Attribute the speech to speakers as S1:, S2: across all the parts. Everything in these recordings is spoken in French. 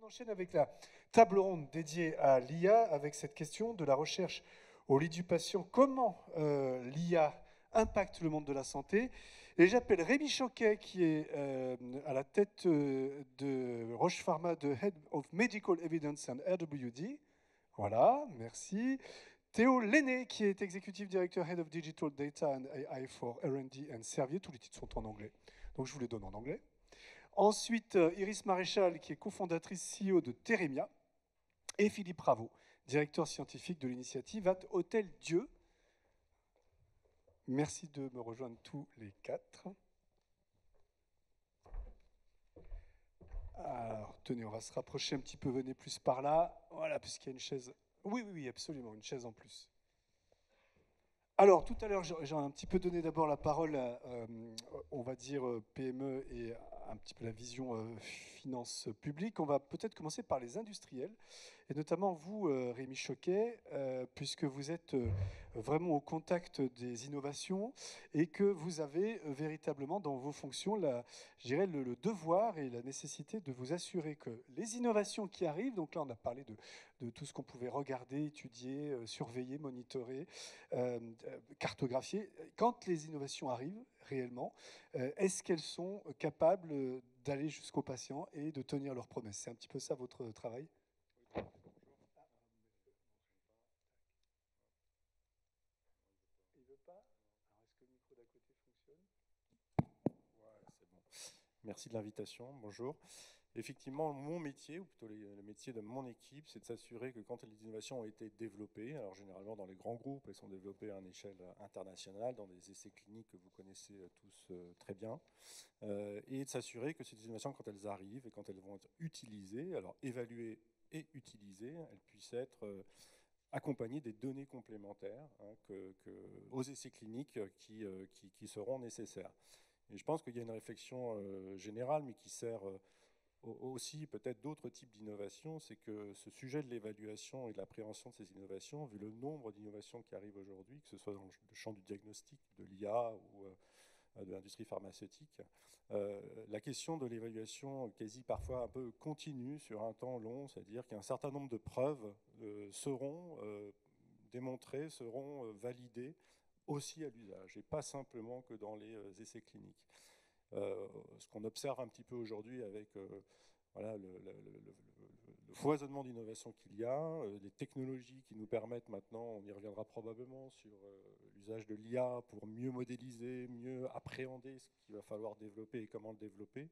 S1: on enchaîne avec la table ronde dédiée à l'IA, avec cette question de la recherche au lit du patient. Comment l'IA impacte le monde de la santé? Et j'appelle Rémi Choquet, qui est à la tête de Roche Pharma, de Head of Medical Evidence and RWD. Voilà, merci. Théo Lenné, qui est exécutif directeur Head of Digital Data and AI for R&D and Servier. Tous les titres sont en anglais, donc je vous les donne en anglais. Ensuite, Iris Maréchal, qui est cofondatrice CEO de Teremia, et Philippe Raveau, directeur scientifique de l'initiative at Hôtel Dieu. Merci de me rejoindre tous les quatre. Alors, tenez, on va se rapprocher un petit peu, venez plus par là. Voilà, puisqu'il y a une chaise. Oui, oui, oui, absolument, une chaise en plus. Alors, tout à l'heure, j'ai un petit peu donné d'abord la parole à, on va dire, PME et un petit peu la vision finance publique. On va peut-être commencer par les industriels, et notamment vous, Rémi Choquet, puisque vous êtes vraiment au contact des innovations et que vous avez véritablement dans vos fonctions, je dirais, le devoir et la nécessité de vous assurer que les innovations qui arrivent, donc là on a parlé de tout ce qu'on pouvait regarder, étudier, surveiller, monitorer, cartographier. Quand les innovations arrivent réellement, est-ce qu'elles sont capables d'aller jusqu'au patient et de tenir leurs promesses? C'est un petit peu ça votre travail? Il veut pas? Alors, est-ce que le micro d'à côté fonctionne?
S2: Ouais, c'est bon. Merci de l'invitation. Bonjour. Effectivement, mon métier, ou plutôt le métier de mon équipe, c'est de s'assurer que quand les innovations ont été développées, alors généralement dans les grands groupes, elles sont développées à une échelle internationale, dans des essais cliniques que vous connaissez tous très bien, et de s'assurer que ces innovations, quand elles arrivent et quand elles vont être utilisées, alors évaluées et utilisées, elles puissent être accompagnées des données complémentaires aux essais cliniques qui seront nécessaires. Et je pense qu'il y a une réflexion générale, mais qui sert aussi peut-être d'autres types d'innovations, c'est que ce sujet de l'évaluation et de la prévention de ces innovations, vu le nombre d'innovations qui arrivent aujourd'hui, que ce soit dans le champ du diagnostic, de l'IA ou de l'industrie pharmaceutique, la question de l'évaluation quasi parfois un peu continue sur un temps long, c'est-à-dire qu'un certain nombre de preuves seront démontrées, seront validées aussi à l'usage, et pas simplement que dans les essais cliniques. Ce qu'on observe un petit peu aujourd'hui avec voilà, le foisonnement d'innovation qu'il y a, les technologies qui nous permettent maintenant, on y reviendra probablement sur l'usage de l'IA pour mieux modéliser, mieux appréhender ce qu'il va falloir développer et comment le développer.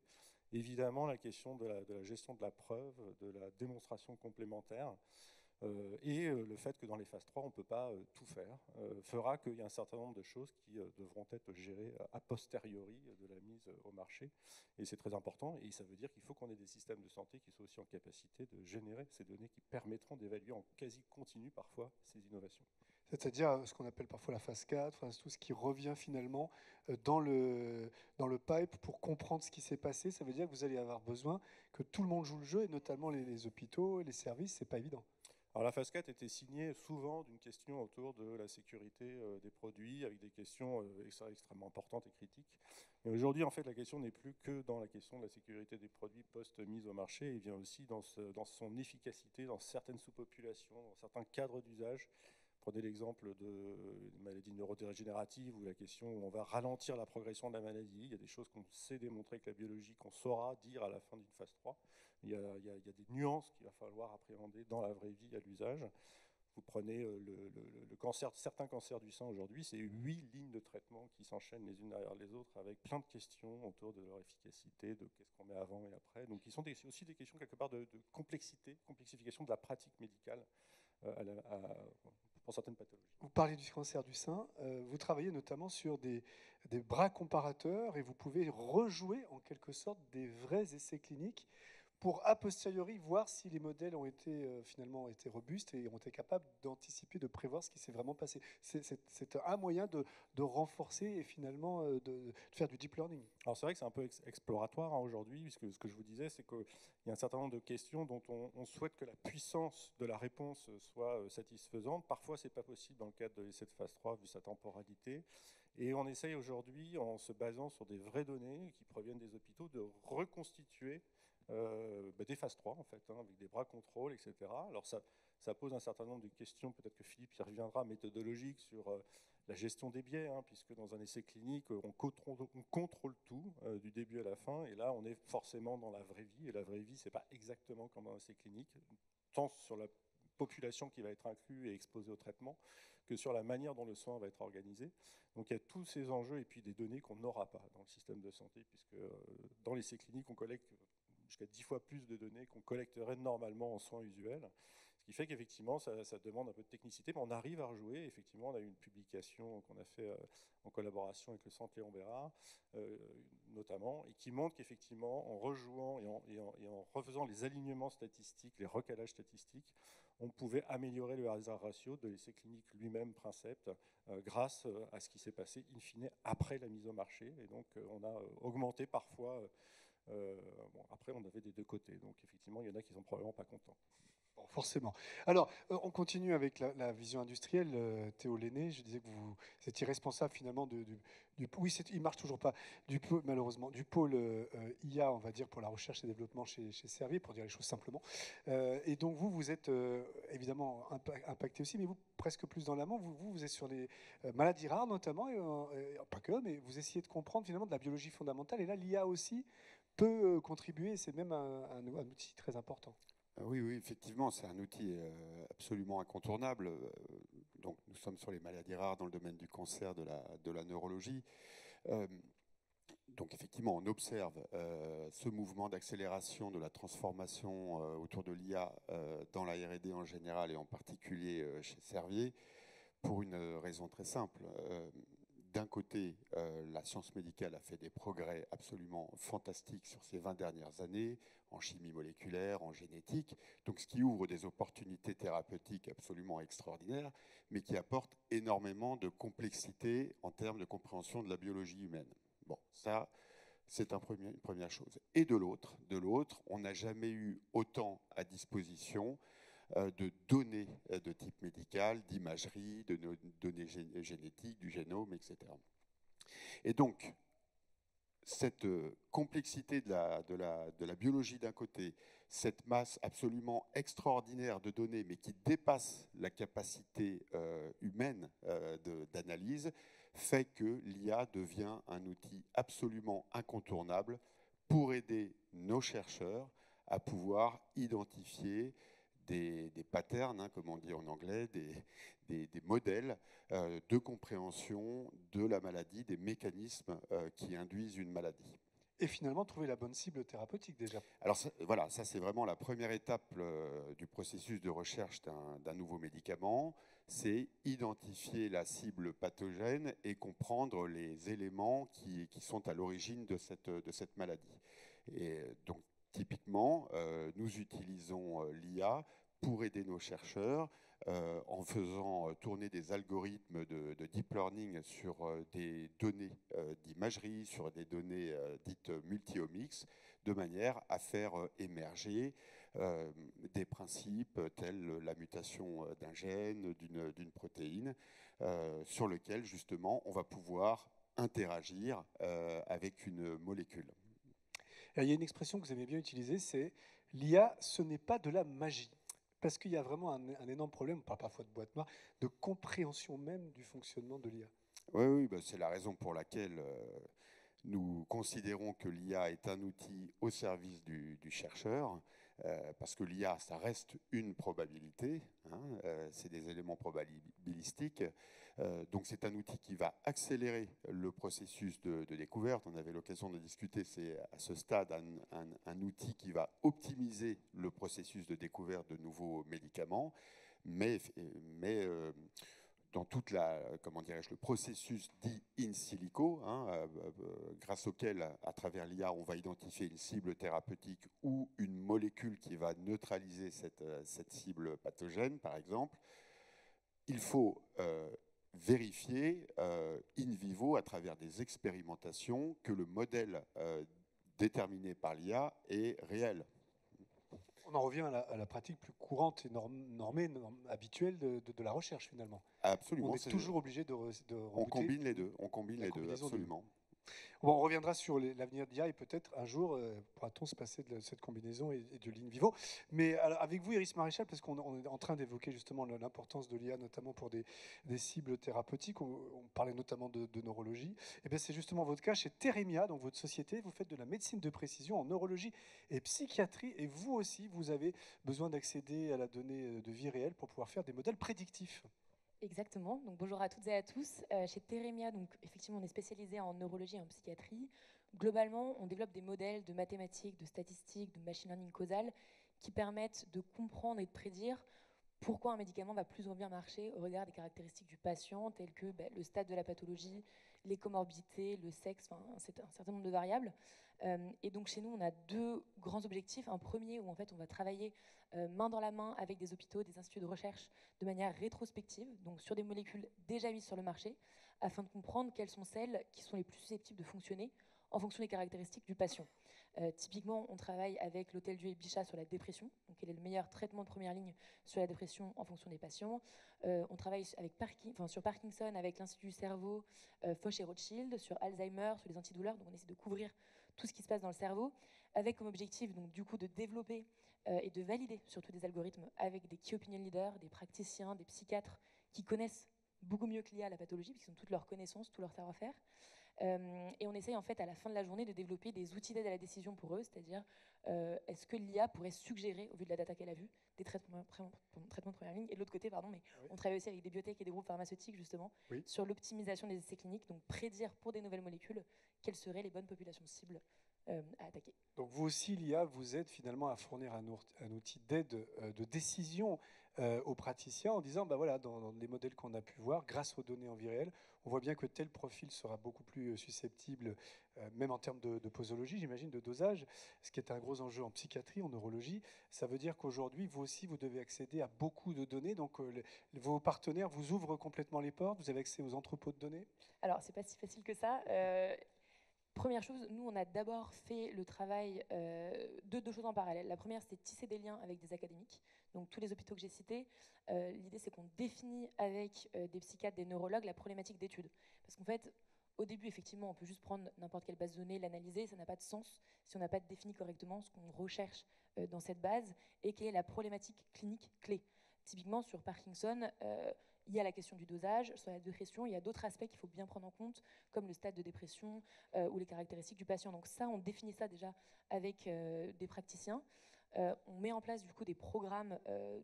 S2: Évidemment, la question de la gestion de la preuve, de la démonstration complémentaire, et le fait que dans les phases 3, on ne peut pas tout faire, fera qu'il y a un certain nombre de choses qui devront être gérées a posteriori de la mise au marché. Et c'est très important, et ça veut dire qu'il faut qu'on ait des systèmes de santé qui soient aussi en capacité de générer ces données qui permettront d'évaluer en quasi continu parfois ces innovations.
S1: C'est-à-dire ce qu'on appelle parfois la phase 4, enfin, tout ce qui revient finalement dans le pipe pour comprendre ce qui s'est passé. Ça veut dire que vous allez avoir besoin que tout le monde joue le jeu, et notamment les hôpitaux et les services, c'est pas évident.
S2: Alors la phase 4 était signée souvent d'une question autour de la sécurité des produits, avec des questions extrêmement importantes et critiques. Et aujourd'hui, en fait, la question n'est plus que dans la question de la sécurité des produits post-mise au marché, il vient aussi dans son efficacité, dans certaines sous-populations, dans certains cadres d'usage. Prenez l'exemple de maladies neurodégénératives ou la question où on va ralentir la progression de la maladie. Il y a des choses qu'on sait démontrer avec la biologie, qu'on saura dire à la fin d'une phase 3. Il y a des nuances qu'il va falloir appréhender dans la vraie vie à l'usage. Vous prenez le cancer, certains cancers du sein aujourd'hui, c'est 8 lignes de traitement qui s'enchaînent les unes derrière les autres avec plein de questions autour de leur efficacité, de qu'est-ce qu'on met avant et après. Donc, qui sont aussi des questions quelque part de complexification de la pratique médicale pour certaines pathologies.
S1: Vous parlez du cancer du sein, vous travaillez notamment sur des bras comparateurs et vous pouvez rejouer en quelque sorte des vrais essais cliniques pour a posteriori voir si les modèles ont été finalement été robustes et ont été capables d'anticiper, de prévoir ce qui s'est vraiment passé. C'est un moyen de renforcer et finalement de faire du deep learning.
S2: Alors c'est vrai que c'est un peu exploratoire aujourd'hui, puisque ce que je vous disais, c'est qu'il y a un certain nombre de questions dont on souhaite que la puissance de la réponse soit satisfaisante. Parfois, ce n'est pas possible dans le cadre de l'essai de phase 3, vu sa temporalité. Et on essaye aujourd'hui, en se basant sur des vraies données qui proviennent des hôpitaux, de reconstituer des phases 3 en fait, avec des bras contrôle, etc. Alors ça pose un certain nombre de questions, peut-être que Philippe y reviendra, méthodologiques sur la gestion des biais, puisque dans un essai clinique, on contrôle tout du début à la fin, et là on est forcément dans la vraie vie, et la vraie vie c'est pas exactement comme dans un essai clinique, tant sur la population qui va être inclue et exposée au traitement, que sur la manière dont le soin va être organisé. Donc il y a tous ces enjeux et puis des données qu'on n'aura pas dans le système de santé, puisque dans l'essai clinique, on collecte jusqu'à 10 fois plus de données qu'on collecterait normalement en soins usuels. Ce qui fait qu'effectivement, ça demande un peu de technicité, mais on arrive à rejouer. Effectivement, on a eu une publication qu'on a fait en collaboration avec le Centre Léon Bérard, notamment, et qui montre qu'effectivement, en rejouant et en refaisant les alignements statistiques, les recalages statistiques, on pouvait améliorer le hazard ratio de l'essai clinique lui-même, Princept, grâce à ce qui s'est passé in fine après la mise au marché. Et donc, on a augmenté parfois. Après, on avait des deux côtés. Donc, effectivement, il y en a qui sont probablement pas contents.
S1: Bon, forcément. Alors, on continue avec la vision industrielle. Théo Lenné, je disais que vous étiez responsable finalement oui, il marche toujours pas, malheureusement, du pôle IA, on va dire, pour la recherche et développement chez Servier, pour dire les choses simplement. Et donc, vous êtes évidemment impacté aussi, mais vous, presque plus dans l'amont. Vous êtes sur les maladies rares notamment, et pas que, mais vous essayez de comprendre finalement de la biologie fondamentale. Et là, l'IA aussi peut contribuer, c'est même un outil très important.
S3: Oui, oui, effectivement, c'est un outil absolument incontournable. Donc, nous sommes sur les maladies rares dans le domaine du cancer, de la neurologie. Donc, effectivement, on observe ce mouvement d'accélération de la transformation autour de l'IA dans la R&D en général et en particulier chez Servier pour une raison très simple. D'un côté, la science médicale a fait des progrès absolument fantastiques sur ces 20 dernières années, en chimie moléculaire, en génétique, donc ce qui ouvre des opportunités thérapeutiques absolument extraordinaires, mais qui apporte énormément de complexité en termes de compréhension de la biologie humaine. Bon, ça, c'est une première chose. Et de l'autre, on n'a jamais eu autant à disposition de données de type médical, d'imagerie, de données génétiques, du génome, etc. Et donc, cette complexité de la biologie d'un côté, cette masse absolument extraordinaire de données, mais qui dépasse la capacité humaine d'analyse, fait que l'IA devient un outil absolument incontournable pour aider nos chercheurs à pouvoir identifier des patterns, comme on dit en anglais, des modèles de compréhension de la maladie, des mécanismes qui induisent une maladie.
S1: Et finalement, trouver la bonne cible thérapeutique déjà.
S3: Alors voilà, ça c'est vraiment la première étape du processus de recherche d'un nouveau médicament, c'est identifier la cible pathogène et comprendre les éléments qui sont à l'origine de cette maladie. Et donc typiquement, nous utilisons l'IA pour aider nos chercheurs en faisant tourner des algorithmes de deep learning sur des données d'imagerie, sur des données dites multi-omics, de manière à faire émerger des principes tels la mutation d'un gène, d'une protéine, sur lequel justement on va pouvoir interagir avec une molécule.
S1: Il y a une expression que vous aimez bien utiliser, c'est l'IA, ce n'est pas de la magie. Parce qu'il y a vraiment un énorme problème, on parle parfois de boîte noire, de compréhension même du fonctionnement de l'IA.
S3: Oui, c'est la raison pour laquelle nous considérons que l'IA est un outil au service du chercheur, parce que l'IA, ça reste une probabilité, c'est des éléments probabilistiques. Donc c'est un outil qui va accélérer le processus de découverte. On avait l'occasion de discuter, c'est à ce stade un outil qui va optimiser le processus de découverte de nouveaux médicaments, mais dans toute le processus dit in silico, grâce auquel, à travers l'IA, on va identifier une cible thérapeutique ou une molécule qui va neutraliser cette cible pathogène, par exemple. Il faut vérifier in vivo, à travers des expérimentations, que le modèle déterminé par l'IA est réel.
S1: On en revient à la pratique plus courante et normée, habituelle de la recherche finalement.
S3: Absolument.
S1: On est toujours obligé de
S3: on combine les deux. Absolument.
S1: Bon, on reviendra sur l'avenir d'IA et peut-être un jour pourra-t-on se passer de cette combinaison et de l'in vivo. Mais alors, avec vous, Iris Maréchal, parce qu'on est en train d'évoquer justement l'importance de l'IA, notamment pour des cibles thérapeutiques, on parlait notamment de neurologie, et bien c'est justement votre cas chez Thérémia, donc votre société, vous faites de la médecine de précision en neurologie et psychiatrie, et vous aussi, vous avez besoin d'accéder à la donnée de vie réelle pour pouvoir faire des modèles prédictifs.
S4: Exactement. Donc, bonjour à toutes et à tous. Chez Thérémia, donc, effectivement, on est spécialisé en neurologie et en psychiatrie. Globalement, on développe des modèles de mathématiques, de statistiques, de machine learning causal qui permettent de comprendre et de prédire pourquoi un médicament va plus ou moins bien marcher au regard des caractéristiques du patient, telles que le stade de la pathologie, les comorbidités, le sexe, c'est un certain nombre de variables. Et donc chez nous, on a deux grands objectifs. Un premier où en fait on va travailler main dans la main avec des hôpitaux, des instituts de recherche de manière rétrospective, donc sur des molécules déjà mises sur le marché, afin de comprendre quelles sont celles qui sont les plus susceptibles de fonctionner en fonction des caractéristiques du patient. Typiquement, on travaille avec l'Hôtel-Dieu et Bichat sur la dépression, donc quel est le meilleur traitement de première ligne sur la dépression en fonction des patients. On travaille avec sur Parkinson avec l'Institut du cerveau, Foch et Rothschild, sur Alzheimer, sur les antidouleurs, donc on essaie de couvrir tout ce qui se passe dans le cerveau, avec comme objectif donc, du coup, de développer et de valider surtout des algorithmes avec des key opinion leaders, des praticiens, des psychiatres qui connaissent beaucoup mieux que l'IA la pathologie, puisqu'ils ont toutes leurs connaissances, tout leur savoir-faire. Et on essaye en fait à la fin de la journée de développer des outils d'aide à la décision pour eux, c'est-à-dire est-ce que l'IA pourrait suggérer, au vu de la data qu'elle a vue, des traitements de première ligne. Et de l'autre côté, mais
S1: oui.
S4: on travaille aussi avec des biotech et des groupes pharmaceutiques justement
S1: Oui.
S4: sur l'optimisation des essais cliniques, donc prédire pour des nouvelles molécules quelles seraient les bonnes populations cibles à attaquer.
S1: Donc vous aussi, l'IA vous aide finalement à fournir un outil d'aide de décision aux praticiens en disant, bah voilà, dans les modèles qu'on a pu voir, grâce aux données en vie réelle, on voit bien que tel profil sera beaucoup plus susceptible, même en termes de posologie, j'imagine, de dosage, ce qui est un gros enjeu en psychiatrie, en neurologie. Ça veut dire qu'aujourd'hui, vous aussi, vous devez accéder à beaucoup de données. Donc vos partenaires vous ouvrent complètement les portes, vous avez accès aux entrepôts de données?
S4: Alors, c'est pas si facile que ça. Première chose, nous, on a d'abord fait le travail de deux choses en parallèle. La première, c'est tisser des liens avec des académiques. Donc, tous les hôpitaux que j'ai cités, l'idée, c'est qu'on définit avec des psychiatres, des neurologues, la problématique d'étude. Parce qu'en fait, au début, effectivement, on peut juste prendre n'importe quelle base de données, l'analyser. Ça n'a pas de sens si on n'a pas défini correctement ce qu'on recherche dans cette base et quelle est la problématique clinique clé. Typiquement, sur Parkinson, il y a la question du dosage. Sur la dépression, il y a d'autres aspects qu'il faut bien prendre en compte, comme le stade de dépression ou les caractéristiques du patient. Donc ça, on définit ça déjà avec des praticiens. On met en place du coup des programmes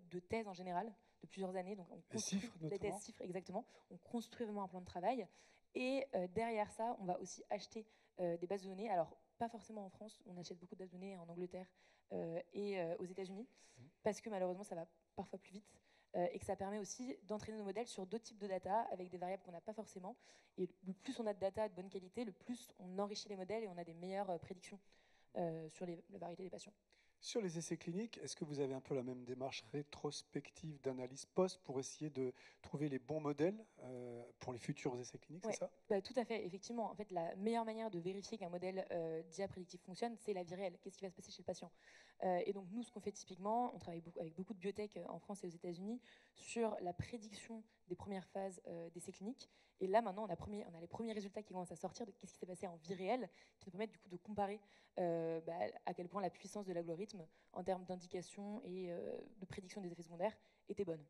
S4: de thèse en général de plusieurs années. Donc on construit
S1: les
S4: thèses chiffres exactement. On construit vraiment un plan de travail. Et derrière ça, on va aussi acheter des bases de données. Alors pas forcément en France. On achète beaucoup de bases de données en Angleterre et aux États-Unis parce que malheureusement, ça va parfois plus vite. Et que ça permet aussi d'entraîner nos modèles sur d'autres types de data avec des variables qu'on n'a pas forcément. Et le plus on a de data de bonne qualité, le plus on enrichit les modèles et on a des meilleures prédictions sur la variété des patients.
S1: Sur les essais cliniques, est-ce que vous avez un peu la même démarche rétrospective d'analyse post pour essayer de trouver les bons modèles pour les futurs essais cliniques,
S4: Ouais,
S1: c'est ça?
S4: tout à fait. Effectivement, en fait, la meilleure manière de vérifier qu'un modèle d'IA prédictif fonctionne, c'est la vie réelle. Qu'est-ce qui va se passer chez le patient? Et donc, nous, ce qu'on fait typiquement, on travaille avec beaucoup de biotech en France et aux États-Unis sur la prédiction des premières phases d'essais cliniques. Et là, maintenant, on a les premiers résultats qui commencent à sortir de qu'est-ce qui s'est passé en vie réelle, qui nous permettent du coup de comparer à quel point la puissance de l'algorithme en termes d'indication et de prédiction des effets secondaires était bonne.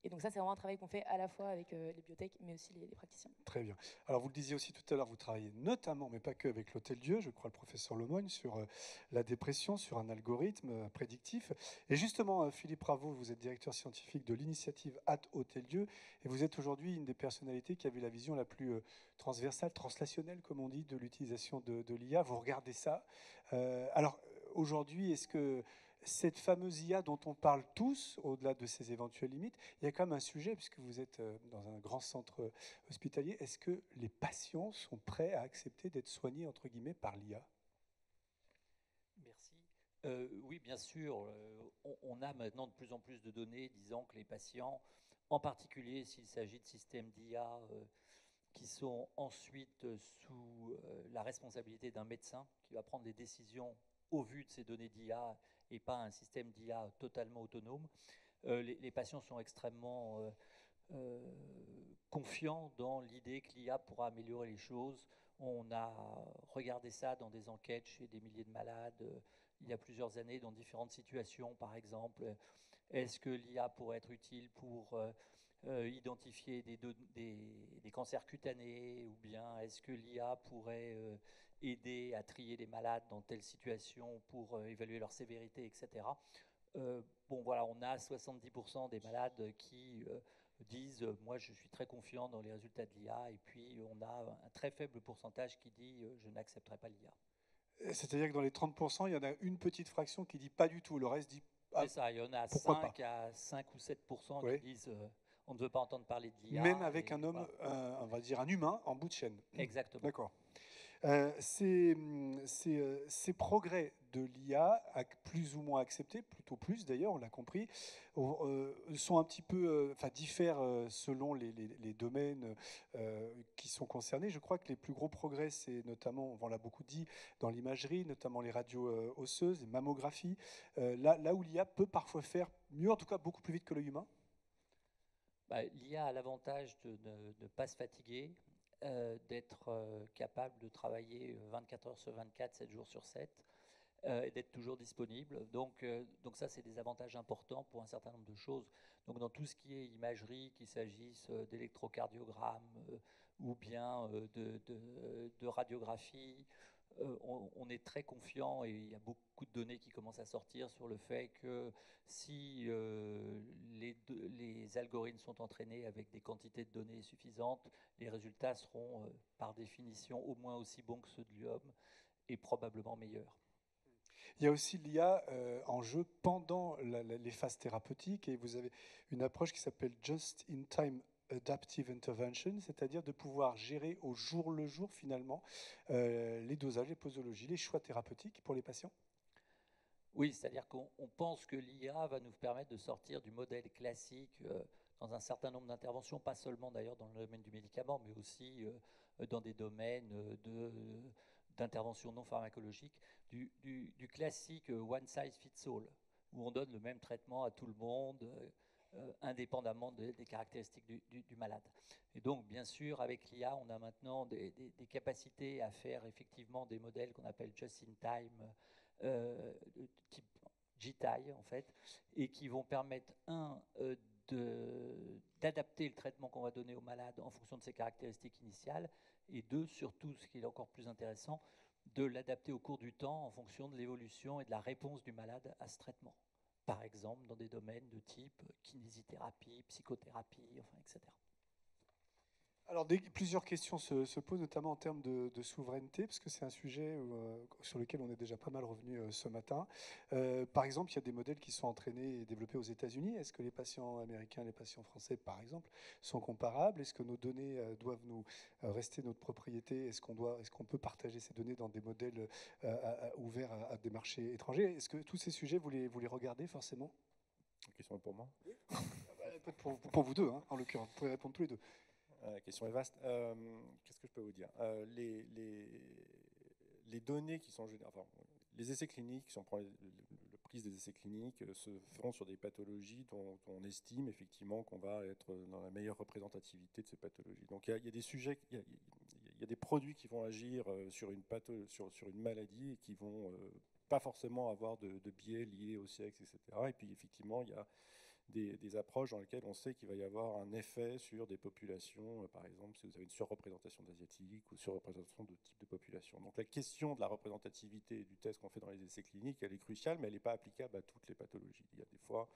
S4: Et donc ça, c'est vraiment un travail qu'on fait à la fois avec les biotech, mais aussi les praticiens.
S1: Très bien. Alors vous le disiez aussi tout à l'heure, vous travaillez notamment, mais pas que, avec l'Hôtel-Dieu, je crois le professeur Lemoyne, sur la dépression, sur un algorithme prédictif. Et justement, Philippe Raveau, vous êtes directeur scientifique de l'initiative Hôtel-Dieu, et vous êtes aujourd'hui une des personnalités qui avait la vision la plus transversale, translationnelle, comme on dit, de l'utilisation de l'IA. Vous regardez ça. Alors aujourd'hui, est-ce que cette fameuse IA dont on parle tous, au-delà de ses éventuelles limites, il y a quand même un sujet, puisque vous êtes dans un grand centre hospitalier, est-ce que les patients sont prêts à accepter d'être soignés, entre guillemets, par l'IA?
S5: Merci. Oui, bien sûr, on a maintenant de plus en plus de données disant que les patients, en particulier s'il s'agit de systèmes d'IA qui sont ensuite sous la responsabilité d'un médecin qui va prendre des décisions au vu de ces données d'IA et pas un système d'IA totalement autonome. Les patients sont extrêmement confiants dans l'idée que l'IA pourra améliorer les choses On a regardé ça dans des enquêtes chez des milliers de malades il y a plusieurs années, dans différentes situations. Par exemple, est-ce que l'IA pourrait être utile pour identifier des cancers cutanés, ou bien est-ce que l'IA pourrait aider à trier les malades dans telle situation pour évaluer leur sévérité, etc. Bon, voilà, on a 70% des malades qui disent moi je suis très confiant dans les résultats de l'IA, et puis on a un très faible pourcentage qui dit je n'accepterai pas l'IA.
S1: C'est-à-dire que dans les 30%, il y en a une petite fraction qui dit pas du tout, le reste dit
S5: C'est ça, il y en a
S1: pourquoi
S5: 5 à 5 ou 7%
S1: Oui.
S5: qui disent on ne veut pas entendre parler de l'IA.
S1: même avec un homme,
S5: voilà.
S1: on va dire un humain en bout de chaîne.
S5: Exactement.
S1: D'accord. Ces progrès de l'IA, plus ou moins acceptés, plutôt plus d'ailleurs, on l'a compris, sont un petit peu, diffèrent selon les domaines qui sont concernés. Je crois que les plus gros progrès, c'est notamment, on l'a beaucoup dit, dans l'imagerie, notamment les radios osseuses, les mammographies, là où l'IA peut parfois faire mieux, en tout cas beaucoup plus vite que l'œil humain.
S5: L'IA a l'avantage de ne pas se fatiguer, d'être capable de travailler 24 heures sur 24, 7 jours sur 7, et d'être toujours disponible. Donc ça, c'est des avantages importants pour un certain nombre de choses. Donc dans tout ce qui est imagerie, qu'il s'agisse d'électrocardiogramme ou bien de radiographie, on est très confiant, et il y a beaucoup de données qui commencent à sortir sur le fait que si les algorithmes sont entraînés avec des quantités de données suffisantes, les résultats seront par définition au moins aussi bons que ceux de l'homme, et probablement meilleurs.
S1: Il y a aussi l'IA en jeu pendant les phases thérapeutiques, et vous avez une approche qui s'appelle Just-in-Time Adaptive Intervention, c'est-à-dire de pouvoir gérer au jour le jour finalement les dosages, les posologies, les choix thérapeutiques pour les patients.
S5: Oui, c'est-à-dire qu'on pense que l'IA va nous permettre de sortir du modèle classique dans un certain nombre d'interventions, pas seulement d'ailleurs dans le domaine du médicament, mais aussi dans des domaines d'intervention non pharmacologique, du classique one size fits all, où on donne le même traitement à tout le monde, indépendamment des caractéristiques du malade. Et donc, bien sûr, avec l'IA, on a maintenant des capacités à faire effectivement des modèles qu'on appelle just-in-time, de type JTAI en fait, et qui vont permettre, d'adapter le traitement qu'on va donner au malade en fonction de ses caractéristiques initiales, et deux, surtout, ce qui est encore plus intéressant, de l'adapter au cours du temps en fonction de l'évolution et de la réponse du malade à ce traitement. Par exemple, dans des domaines de type kinésithérapie, psychothérapie, enfin, etc.
S1: Alors, plusieurs questions se posent, notamment en termes de souveraineté, parce que c'est un sujet sur lequel on est déjà pas mal revenu ce matin. Par exemple, il y a des modèles qui sont entraînés et développés aux États-Unis. Est-ce que les patients américains et les patients français, par exemple, sont comparables? Est-ce que nos données doivent rester notre propriété? Est-ce qu'on peut partager ces données dans des modèles ouverts à des marchés étrangers? Est-ce que tous ces sujets, vous les regardez forcément?
S2: Une question pour moi.
S1: Pour vous deux, hein, en l'occurrence. Vous pouvez répondre tous les deux.
S2: La question est vaste. Qu'est-ce que je peux vous dire? Les données qui sont générées, enfin, les essais cliniques, si on prend le prise des essais cliniques, se feront sur des pathologies dont on estime effectivement qu'on va être dans la meilleure représentativité de ces pathologies. Donc il y a des sujets, il y a des produits qui vont agir sur une maladie et qui vont pas forcément avoir de biais liés au sexe, etc. Et puis effectivement, il y a des approches dans lesquelles on sait qu'il va y avoir un effet sur des populations, par exemple si vous avez une surreprésentation d'asiatiques ou surreprésentation de types de populations. Donc la question de la représentativité du test qu'on fait dans les essais cliniques, elle est cruciale, mais elle n'est pas applicable à toutes les pathologies. Il y a des fois,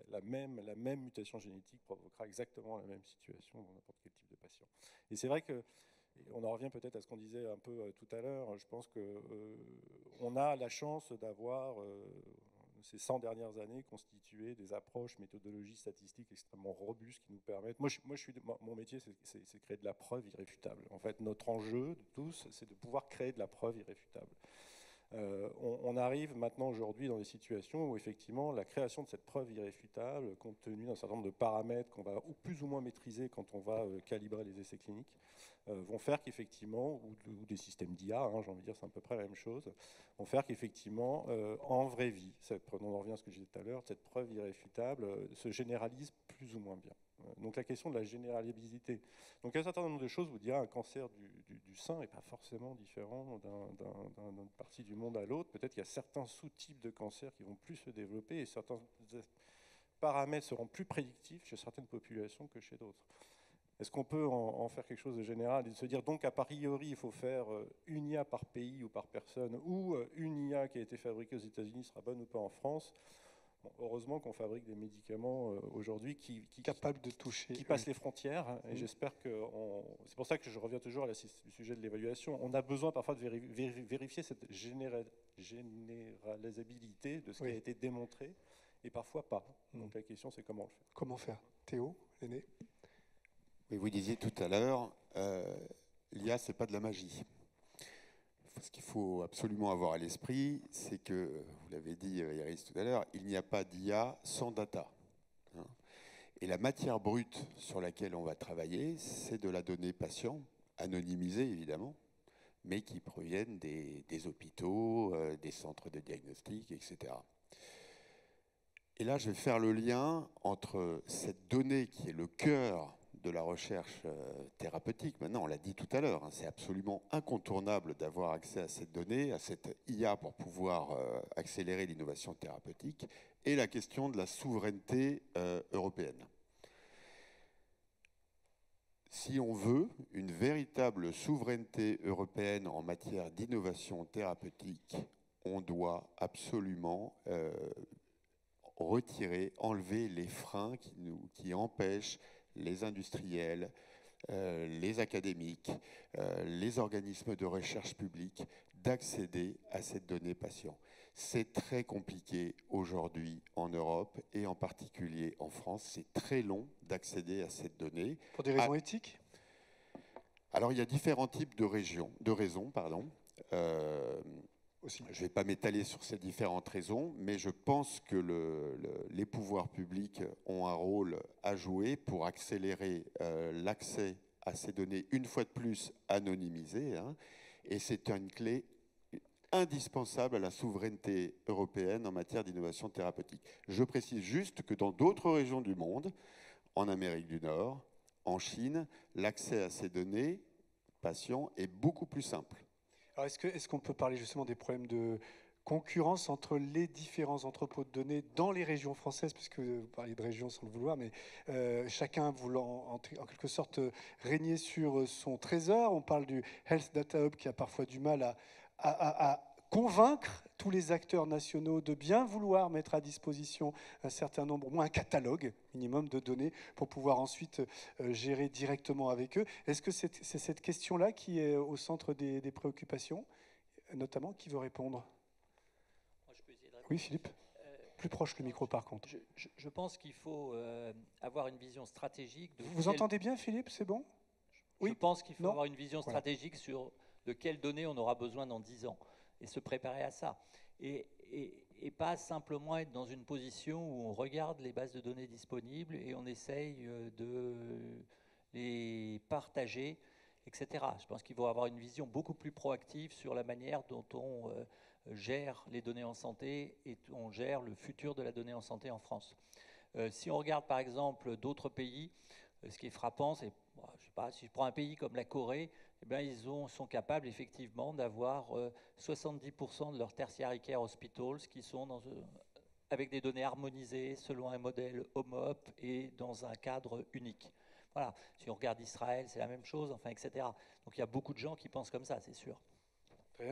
S2: la même mutation génétique provoquera exactement la même situation dans n'importe quel type de patient. Et c'est vrai que, on en revient peut-être à ce qu'on disait un peu tout à l'heure, je pense qu'on a la chance d'avoir ces 100 dernières années constitué des approches, méthodologies statistiques extrêmement robustes qui nous permettent... Mon métier, c'est créer de la preuve irréfutable. En fait, notre enjeu de tous, c'est de pouvoir créer de la preuve irréfutable. On arrive maintenant aujourd'hui dans des situations où effectivement la création de cette preuve irréfutable, compte tenu d'un certain nombre de paramètres qu'on va plus ou moins maîtriser quand on va calibrer les essais cliniques, vont faire qu'effectivement, ou des systèmes d'IA, hein, j'ai envie de dire c'est à peu près la même chose, vont faire qu'effectivement en vraie vie, on en revient à ce que je disais tout à l'heure, cette preuve irréfutable se généralise plus ou moins bien. Donc la question de la généralisabilité. Donc un certain nombre de choses vous direz un cancer du sein n'est pas forcément différent d'une partie du monde à l'autre. Peut-être qu'il y a certains sous-types de cancers qui vont plus se développer et certains paramètres seront plus prédictifs chez certaines populations que chez d'autres. Est-ce qu'on peut en faire quelque chose de général et de se dire donc a priori il faut faire une IA par pays ou par personne ou une IA qui a été fabriquée aux États-Unis sera bonne ou pas en France? Bon, heureusement qu'on fabrique des médicaments aujourd'hui qui
S1: Capable de toucher.
S2: qui passent les frontières et j'espère que c'est pour ça que je reviens toujours à du sujet de l'évaluation. On a besoin parfois de vérifier cette généralisabilité de ce qui a été démontré et parfois pas. Donc la question c'est comment le faire.
S1: Comment faire? Théo, l'aîné?
S3: Oui, vous disiez tout à l'heure, l'IA, ce n'est pas de la magie. Ce qu'il faut absolument avoir à l'esprit, c'est que, vous l'avez dit Iris tout à l'heure, il n'y a pas d'IA sans data. Et la matière brute sur laquelle on va travailler, c'est de la donnée patient, anonymisée évidemment, mais qui proviennent des hôpitaux, des centres de diagnostic, etc. Et là, je vais faire le lien entre cette donnée qui est le cœur de la recherche thérapeutique. Maintenant, on l'a dit tout à l'heure, hein, c'est absolument incontournable d'avoir accès à cette donnée, à cette IA pour pouvoir accélérer l'innovation thérapeutique, et la question de la souveraineté européenne. Si on veut une véritable souveraineté européenne en matière d'innovation thérapeutique, on doit absolument enlever les freins qui empêchent les industriels, les académiques, les organismes de recherche publique d'accéder à cette donnée patient. C'est très compliqué aujourd'hui en Europe et en particulier en France. C'est très long d'accéder à cette donnée.
S1: Pour des raisons éthiques?
S3: Alors il y a différents types de raisons. Je ne vais pas m'étaler sur ces différentes raisons, mais je pense que les pouvoirs publics ont un rôle à jouer pour accélérer l'accès à ces données, une fois de plus anonymisées, hein, et c'est une clé indispensable à la souveraineté européenne en matière d'innovation thérapeutique. Je précise juste que dans d'autres régions du monde, en Amérique du Nord, en Chine, l'accès à ces données patients est beaucoup plus simple.
S1: Alors est-ce qu'on peut parler justement des problèmes de concurrence entre les différents entrepôts de données dans les régions françaises, puisque vous parlez de régions sans le vouloir, mais chacun voulant en quelque sorte régner sur son trésor. On parle du Health Data Hub qui a parfois du mal à convaincre tous les acteurs nationaux de bien vouloir mettre à disposition un certain nombre, au moins un catalogue minimum de données pour pouvoir ensuite gérer directement avec eux. Est-ce que c'est cette question-là qui est au centre des préoccupations, notamment? Qui veut répondre?
S5: Moi, je peux essayer de répondre.
S1: Oui, Philippe. Plus proche le micro, par contre.
S5: Je pense qu'il faut avoir une vision stratégique.
S1: Vous entendez bien, Philippe? C'est bon?
S5: Je pense qu'il faut
S1: Non.
S5: avoir une vision stratégique sur de quelles données on aura besoin dans 10 ans et se préparer à ça. Et pas simplement être dans une position où on regarde les bases de données disponibles et on essaye de les partager, etc. Je pense qu'il faut avoir une vision beaucoup plus proactive sur la manière dont on gère les données en santé et on gère le futur de la donnée en santé en France. Si on regarde par exemple d'autres pays, ce qui est frappant, c'est, je sais pas, si je prends un pays comme la Corée, eh bien, ils sont capables effectivement d'avoir 70% de leurs tertiary care hospitals qui sont avec des données harmonisées selon un modèle HOMOP et dans un cadre unique. Voilà. Si on regarde Israël, c'est la même chose, enfin, etc. Donc il y a beaucoup de gens qui pensent comme ça, c'est sûr.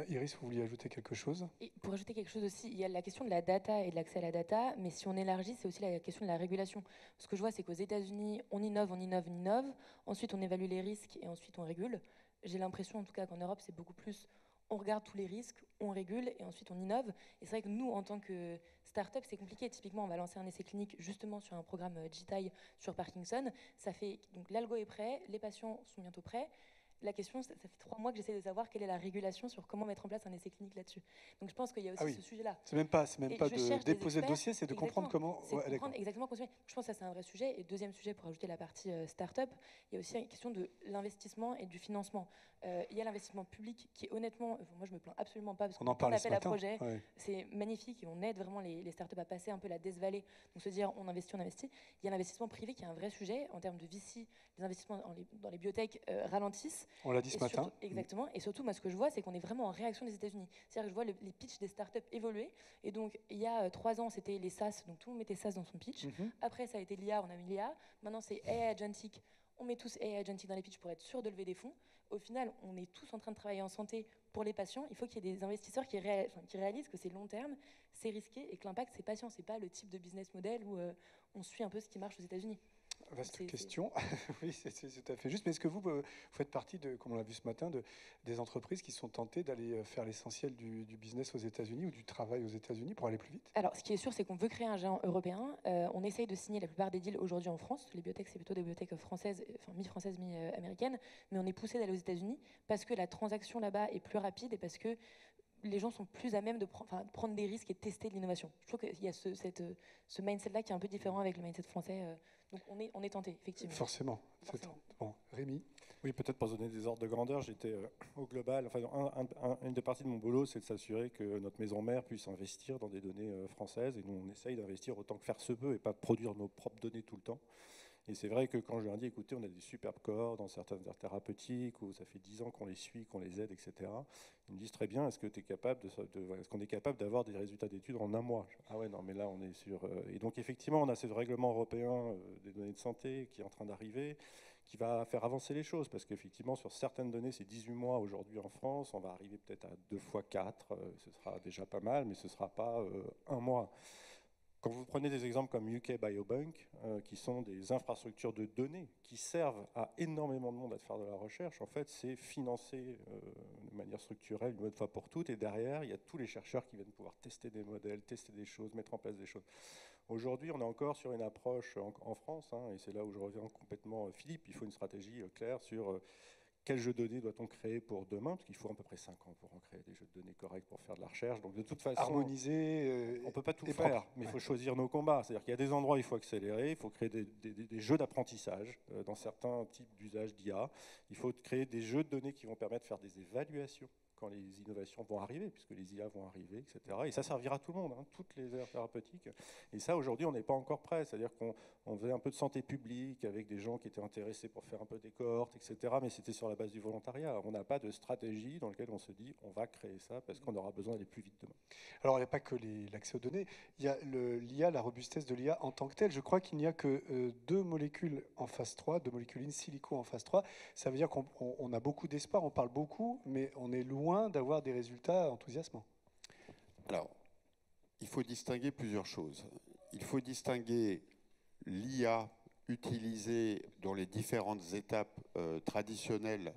S1: Iris, vous vouliez ajouter quelque chose?
S4: Et pour ajouter quelque chose aussi, il y a la question de la data et de l'accès à la data, mais si on élargit, c'est aussi la question de la régulation. Ce que je vois, c'est qu'aux États-Unis, on innove, on innove, on innove, ensuite on évalue les risques et ensuite on régule. J'ai l'impression, en tout cas, qu'en Europe, c'est beaucoup plus, on regarde tous les risques, on régule et ensuite on innove. Et c'est vrai que nous, en tant que start-up, c'est compliqué. Typiquement, on va lancer un essai clinique justement sur un programme GTAI sur Parkinson. Ça fait, donc l'algo est prêt, les patients sont bientôt prêts. La question, ça fait 3 mois que j'essaie de savoir quelle est la régulation sur comment mettre en place un essai clinique là-dessus. Donc je pense qu'il y a aussi ce sujet-là.
S1: C'est même pas de déposer le dossier, c'est de comprendre comment.
S4: C'est comprendre exactement comment. Je pense que ça c'est un vrai sujet. Et deuxième sujet, pour ajouter la partie start-up, il y a aussi une question de l'investissement et du financement. Il y a l'investissement public qui est honnêtement, moi je me plains absolument pas parce
S1: On
S4: qu'on
S1: en parlait ce
S4: appelle à
S1: matin.
S4: projet,
S1: Ouais.
S4: c'est magnifique et on aide vraiment les startups à passer un peu la Death Valley, donc se dire on investit, on investit. Il y a l'investissement privé qui est un vrai sujet en termes de VC, les investissements dans les biotech ralentissent.
S1: On l'a dit ce
S4: Et
S1: matin.
S4: surtout- exactement. Et surtout, moi, ce que je vois, c'est qu'on est vraiment en réaction des États-Unis. C'est-à-dire que je vois les pitchs des startups évoluer. Et donc, il y a 3 ans, c'était les SaaS. Donc, tout le monde mettait SaaS dans son pitch.
S1: Mhm.
S4: Après, ça a été l'IA. On a mis l'IA. Maintenant, c'est AI agentic. On met tous AI agentic dans les pitchs pour être sûr de lever des fonds. Au final, on est tous en train de travailler en santé pour les patients. Il faut qu'il y ait des investisseurs qui réalisent que c'est long terme, c'est risqué et que l'impact, c'est patient. C'est pas le type de business model où on suit un peu ce qui marche aux États-Unis.
S1: Vaste question. Oui, c'est tout à fait juste. Mais est-ce que vous faites partie, comme on l'a vu ce matin, des entreprises qui sont tentées d'aller faire l'essentiel du business aux États-Unis ou du travail aux États-Unis pour aller plus vite?
S4: Alors, ce qui est sûr, c'est qu'on veut créer un géant européen. On essaye de signer la plupart des deals aujourd'hui en France. Les biotech, c'est plutôt des biotech françaises, enfin mi-françaises, mi-américaines. Mais on est poussé d'aller aux États-Unis parce que la transaction là-bas est plus rapide et parce que les gens sont plus à même de prendre des risques et de tester de l'innovation. Je trouve qu'il y a ce mindset-là qui est un peu différent avec le mindset français. Donc on est tenté, effectivement.
S1: Forcément.
S4: Forcément.
S1: Bon, Rémi?
S2: Oui, peut-être pour donner des ordres de grandeur, j'étais au global. Enfin, une des parties de mon boulot, c'est de s'assurer que notre maison mère puisse investir dans des données françaises. Et nous, on essaye d'investir autant que faire se peut et pas de produire nos propres données tout le temps. Et c'est vrai que quand je leur dis, écoutez, on a des superbes corps dans certaines aires thérapeutiques, où ça fait 10 ans qu'on les suit, qu'on les aide, etc. Ils me disent très bien, est-ce qu'on est capable d'avoir des résultats d'études en un mois? Ah ouais, non, mais là, on est sur... Et donc, effectivement, on a ce règlement européen des données de santé qui est en train d'arriver, qui va faire avancer les choses, parce qu'effectivement, sur certaines données, c'est 18 mois aujourd'hui en France, on va arriver peut-être à 2 fois 4, ce sera déjà pas mal, mais ce ne sera pas un mois. Quand vous prenez des exemples comme UK Biobank, qui sont des infrastructures de données qui servent à énormément de monde à faire de la recherche, en fait, c'est financé de manière structurelle une bonne fois pour toutes. Et derrière, il y a tous les chercheurs qui viennent pouvoir tester des modèles, tester des choses, mettre en place des choses. Aujourd'hui, on est encore sur une approche en France, et c'est là où je reviens complètement Philippe, il faut une stratégie claire sur... quel jeu de données doit-on créer pour demain? Parce qu'il faut à peu près 5 ans pour en créer des jeux de données corrects pour faire de la recherche. Donc de toute façon,
S1: Harmoniser.
S2: on ne peut pas tout
S1: et
S2: faire,
S1: propre.
S2: mais il faut choisir nos combats. C'est-à-dire qu'il y a des endroits où il faut accélérer, il faut créer des jeux d'apprentissage dans certains types d'usages d'IA. Il faut créer des jeux de données qui vont permettre de faire des évaluations quand les innovations vont arriver, puisque les IA vont arriver, etc. Et ça servira à tout le monde, toutes les aires thérapeutiques. Et ça, aujourd'hui, on n'est pas encore prêt. C'est-à-dire qu'on faisait un peu de santé publique avec des gens qui étaient intéressés pour faire un peu des cohortes, etc. Mais c'était sur la base du volontariat. On n'a pas de stratégie dans laquelle on se dit on va créer ça parce qu'on aura besoin d'aller plus vite demain.
S1: Alors, il n'y a pas que l'accès aux données. Il y a l'IA, la robustesse de l'IA en tant que telle. Je crois qu'il n'y a que 2 molécules en phase 3, 2 molécules in silico en phase 3. Ça veut dire qu'on a beaucoup d'espoir, on parle beaucoup, mais on est loin d'avoir des résultats enthousiasmants.
S3: Alors, il faut distinguer plusieurs choses. Il faut distinguer l'IA utilisée dans les différentes étapes traditionnelles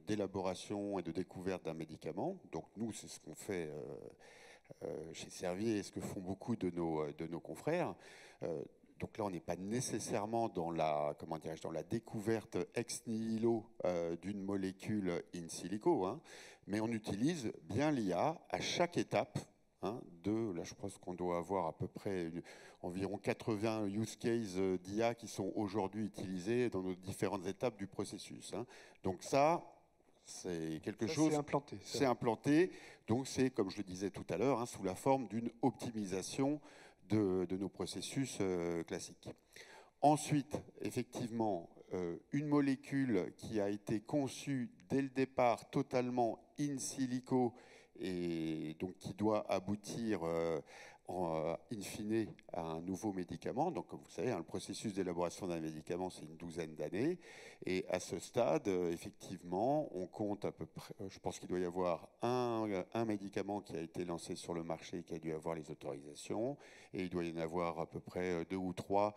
S3: d'élaboration et de découverte d'un médicament. Donc nous, c'est ce qu'on fait chez Servier et ce que font beaucoup de nos confrères. Donc là, on n'est pas nécessairement dans la découverte ex nihilo d'une molécule in silico, mais on utilise bien l'IA à chaque étape. Là, je pense qu'on doit avoir à peu près environ 80 use cases d'IA qui sont aujourd'hui utilisés dans nos différentes étapes du processus. Donc ça, c'est quelque chose...
S1: C'est implanté.
S3: C'est implanté, donc c'est, comme je le disais tout à l'heure, sous la forme d'une optimisation de nos processus classiques. Ensuite, effectivement, une molécule qui a été conçue dès le départ totalement in silico et donc qui doit aboutir in fine à un nouveau médicament. Donc, comme vous savez, le processus d'élaboration d'un médicament, c'est une 12aine d'années. Et à ce stade, effectivement, on compte à peu près, je pense qu'il doit y avoir un médicament qui a été lancé sur le marché et qui a dû avoir les autorisations. Et il doit y en avoir à peu près 2 ou 3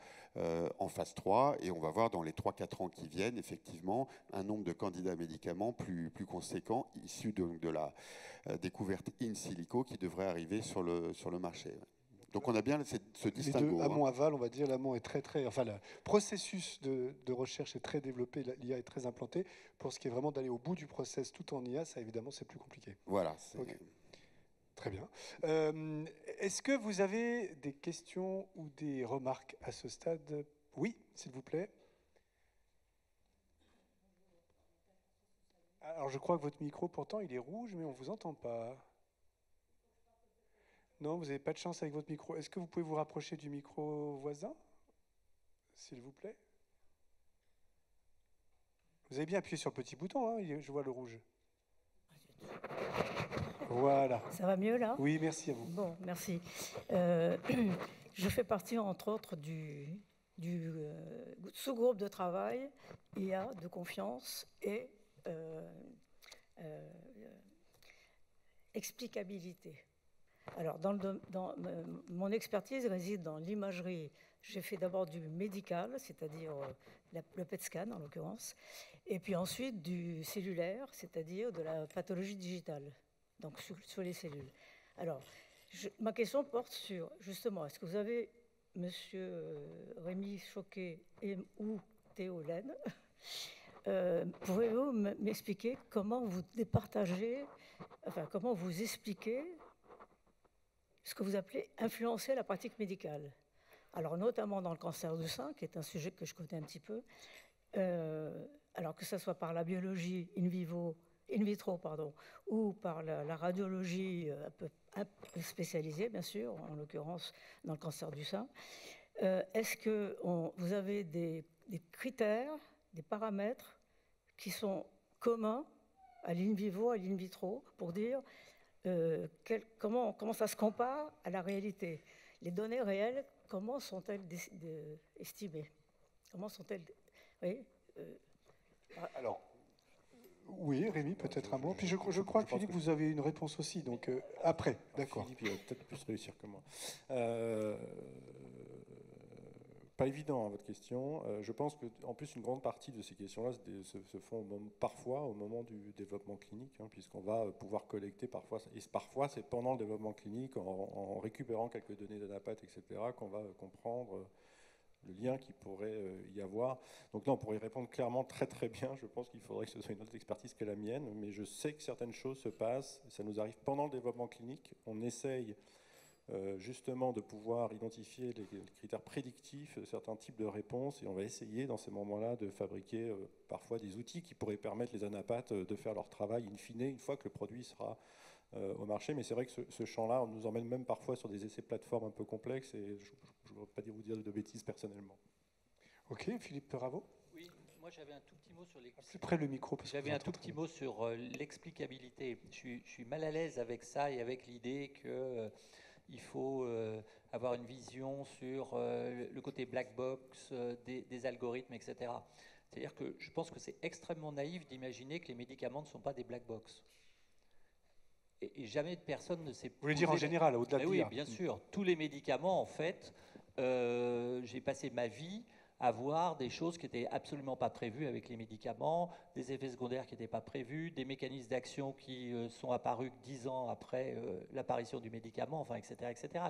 S3: en phase 3. Et on va voir dans les 3-4 ans qui viennent, effectivement, un nombre de candidats médicaments plus conséquent, issus de la découverte in silico qui devrait arriver sur le marché. Donc on a bien ce distinguo.
S1: Les deux, amont-aval, on va dire, l'amont est enfin, le processus de recherche est très développé, l'IA est très implantée. Pour ce qui est vraiment d'aller au bout du process tout en IA, ça évidemment c'est plus compliqué.
S3: Voilà.
S1: Okay. Très bien. Est-ce que vous avez des questions ou des remarques à ce stade? Oui, s'il vous plaît. Alors je crois que votre micro, pourtant, il est rouge, mais on ne vous entend pas. Non, vous n'avez pas de chance avec votre micro. Est-ce que vous pouvez vous rapprocher du micro voisin, s'il vous plaît? Vous avez bien appuyé sur le petit bouton, hein, je vois le rouge. Voilà.
S6: Ça va mieux là?
S1: Oui, merci à vous.
S6: Bon, merci. Je fais partie, entre autres, du sous-groupe de travail IA de confiance et explicabilité. Alors, mon expertise réside dans l'imagerie. J'ai fait d'abord du médical, c'est-à-dire le PET scan en l'occurrence, et puis ensuite du cellulaire, c'est-à-dire de la pathologie digitale, donc sur les cellules. Alors, ma question porte sur, justement, est-ce que vous avez, monsieur Rémi Choquet ou Théo Laine, pouvez-vous m'expliquer comment vous départagez, enfin, comment vous expliquez ce que vous appelez influencer la pratique médicale? Alors, notamment dans le cancer du sein, qui est un sujet que je connais un petit peu, alors que ce soit par la biologie in vitro, ou par la radiologie un peu spécialisée, bien sûr, en l'occurrence dans le cancer du sein. Est-ce que vous avez des critères, des paramètres qui sont communs à l'in vivo, à l'in vitro, pour dire comment ça se compare à la réalité? Les données réelles, comment sont-elles estimées? Comment sont-elles... Oui,
S1: Alors, oui, Rémi, peut-être un mot. Puis je crois que Philippe, vous avez une réponse aussi, donc après, d'accord.
S2: Philippe, il va peut-être plus réussir que moi. Pas évident, hein, votre question. Je pense qu'en plus, une grande partie de ces questions-là se font parfois au moment du développement clinique, hein, puisqu'on va pouvoir collecter parfois, et parfois c'est pendant le développement clinique, en récupérant quelques données d'anapathes, etc., qu'on va comprendre le lien qu'il pourrait y avoir. Donc là, on pourrait y répondre clairement très très bien. Je pense qu'il faudrait que ce soit une autre expertise que la mienne, mais je sais que certaines choses se passent. Ça nous arrive pendant le développement clinique. On essaye justement de pouvoir identifier les critères prédictifs de certains types de réponses, et on va essayer dans ces moments-là de fabriquer parfois des outils qui pourraient permettre les anapathes de faire leur travail in fine, une fois que le produit sera au marché. Mais c'est vrai que ce champ-là, on nous emmène même parfois sur des essais plateformes un peu complexes, et je ne voudrais pas vous dire de bêtises personnellement.
S1: Ok, Philippe Peravo.
S5: Oui, moi j'avais un tout petit mot sur
S1: plus près le micro.
S5: J'avais un tout petit mot sur l'explicabilité. Je suis mal à l'aise avec ça et avec l'idée que il faut avoir une vision sur le côté black box des algorithmes, etc. C'est-à-dire que je pense que c'est extrêmement naïf d'imaginer que les médicaments ne sont pas des black box. Et jamais personne ne s'est... Vous
S1: voulez dire en général, au-delà de
S5: oui,
S1: l'IA?
S5: bien sûr. Tous les médicaments, en fait, j'ai passé ma vie à voir des choses qui n'étaient absolument pas prévues avec les médicaments, des effets secondaires qui n'étaient pas prévus, des mécanismes d'action qui sont apparus 10 ans après l'apparition du médicament, enfin, etc. etc.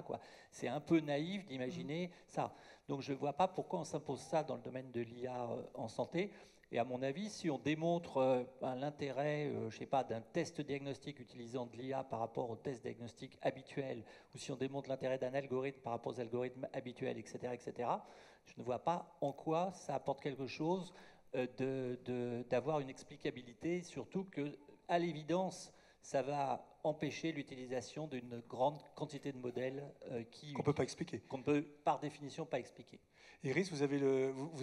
S5: C'est un peu naïf d'imaginer ça. Donc je ne vois pas pourquoi on s'impose ça dans le domaine de l'IA en santé. Et à mon avis, si on démontre l'intérêt, je sais pas, d'un test diagnostic utilisant de l'IA par rapport au test diagnostic habituel, ou si on démontre l'intérêt d'un algorithme par rapport aux algorithmes habituels, etc., etc., je ne vois pas en quoi ça apporte quelque chose d'avoir une explicabilité, surtout que, à l'évidence, ça va empêcher l'utilisation d'une grande quantité de modèles
S1: qu'on ne peut pas expliquer.
S5: Qu'on ne peut, par définition, pas expliquer.
S1: Iris, vous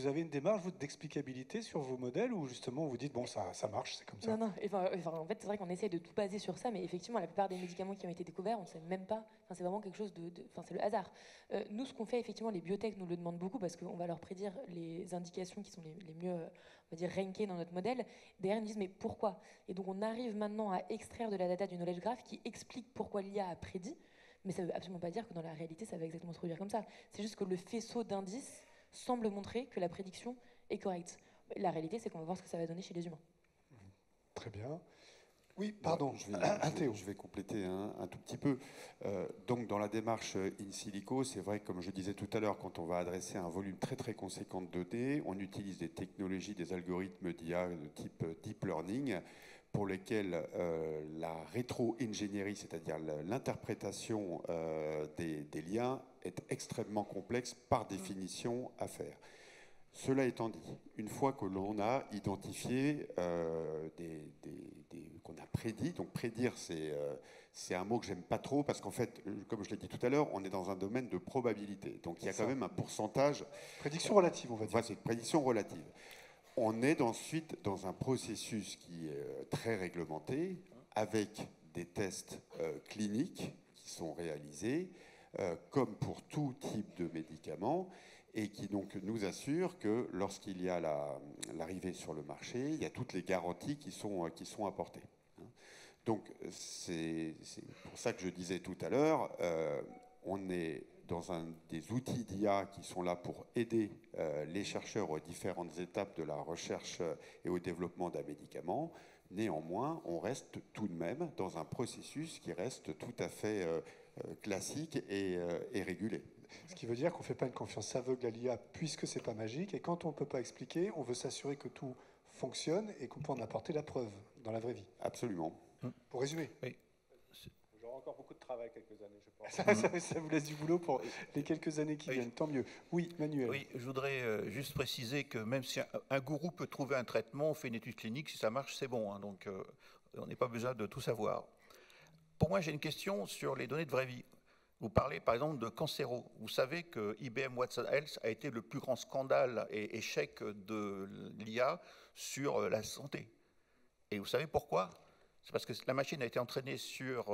S1: avez une démarche d'explicabilité sur vos modèles, ou justement vous dites bon, ça marche, c'est comme ça?
S4: Non, en fait c'est vrai qu'on essaye de tout baser sur ça, mais effectivement la plupart des médicaments qui ont été découverts, on ne sait même pas, c'est vraiment quelque chose c'est le hasard. Nous, ce qu'on fait, effectivement, les biotech nous le demandent beaucoup parce qu'on va leur prédire les indications qui sont les mieux, on va dire, rankées dans notre modèle. Derrière, ils nous disent mais pourquoi? Et donc on arrive maintenant à extraire de la data du knowledge graph qui explique pourquoi l'IA a prédit. Mais ça ne veut absolument pas dire que dans la réalité, ça va exactement se produire comme ça. C'est juste que le faisceau d'indices semble montrer que la prédiction est correcte. La réalité, c'est qu'on va voir ce que ça va donner chez les humains.
S1: Très bien. Oui, pardon,
S3: je vais compléter un tout petit peu. Donc, dans la démarche in silico, c'est vrai, comme je disais tout à l'heure, quand on va adresser un volume très très conséquent de données, on utilise des technologies, des algorithmes d'IA de type deep learning, pour lesquels la rétro-ingénierie, c'est-à-dire l'interprétation des liens, est extrêmement complexe par définition à faire. Cela étant dit, une fois que l'on a identifié, qu'on a prédit, donc prédire, c'est un mot que j'aime pas trop parce qu'en fait, comme je l'ai dit tout à l'heure, on est dans un domaine de probabilité. Donc il y a quand même un pourcentage.
S1: Prédiction relative, on va dire.
S3: Voilà, c'est une prédiction relative. On est ensuite dans un processus qui est très réglementé, avec des tests cliniques qui sont réalisés, comme pour tout type de médicaments, et qui donc nous assure que lorsqu'il y a l'arrivée sur le marché, il y a toutes les garanties qui sont apportées. Donc c'est pour ça que je disais tout à l'heure, on est dans des outils d'IA qui sont là pour aider les chercheurs aux différentes étapes de la recherche et au développement d'un médicament. Néanmoins, on reste tout de même dans un processus qui reste tout à fait classique et régulé.
S1: Ce qui veut dire qu'on ne fait pas une confiance aveugle à l'IA puisque ce n'est pas magique. Et quand on ne peut pas expliquer, on veut s'assurer que tout fonctionne et qu'on peut en apporter la preuve dans la vraie vie.
S3: Absolument.
S1: Pour résumer.
S7: Oui.
S2: J'aurai encore beaucoup de travail quelques années, je pense.
S1: Ça vous laisse du boulot pour les quelques années qui viennent, tant mieux. Oui, Manuel.
S7: Oui, je voudrais juste préciser que même si un gourou peut trouver un traitement, on fait une étude clinique, si ça marche, c'est bon. Hein, donc, on n'est pas besoin de tout savoir. Pour moi, j'ai une question sur les données de vraie vie. Vous parlez par exemple de cancéro. Vous savez que IBM Watson Health a été le plus grand scandale et échec de l'IA sur la santé. Et vous savez pourquoi ? C'est parce que la machine a été entraînée sur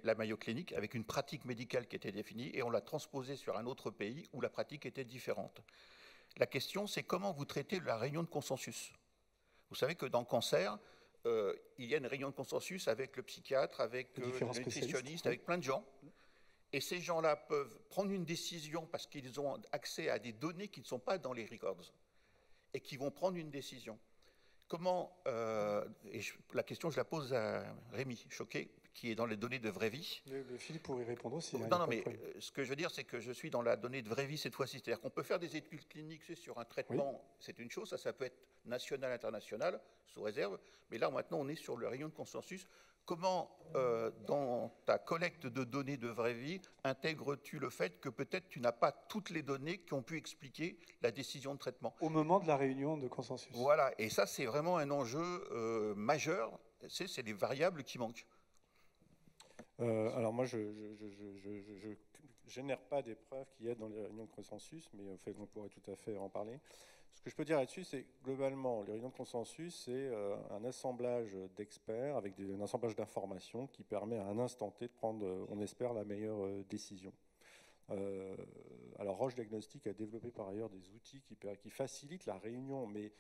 S7: la Mayo Clinic avec une pratique médicale qui était définie et on l'a transposée sur un autre pays où la pratique était différente. La question, c'est comment vous traitez la réunion de consensus. Vous savez que dans le cancer, il y a une réunion de consensus avec le psychiatre, avec le nutritionniste, avec plein de gens. Et ces gens-là peuvent prendre une décision parce qu'ils ont accès à des données qui ne sont pas dans les records et qui vont prendre une décision. Comment, la question je la pose à Rémi Choquet, qui est dans les données de vraie vie.
S1: Mais Philippe pourrait répondre aussi.
S7: Non, mais ce que je veux dire, c'est que je suis dans la donnée de vraie vie cette fois-ci. C'est-à-dire qu'on peut faire des études cliniques sur un traitement, oui. C'est une chose, ça peut être national, international, sous réserve. Mais là, maintenant, on est sur le rayon de consensus. Comment, dans ta collecte de données de vraie vie, intègres-tu le fait que peut-être tu n'as pas toutes les données qui ont pu expliquer la décision de traitement ?
S1: Au moment de la réunion de consensus.
S7: Voilà, et ça, c'est vraiment un enjeu majeur. C'est les variables qui manquent.
S2: Alors moi, je génère pas des preuves qu'il y a dans les réunions de consensus, mais en fait, on pourrait tout à fait en parler. Ce que je peux dire là-dessus, c'est globalement, les réunions de consensus, c'est un assemblage d'experts avec un assemblage d'informations qui permet à un instant T de prendre, on espère, la meilleure décision. Alors Roche Diagnostic a développé par ailleurs des outils qui facilitent la réunion, mais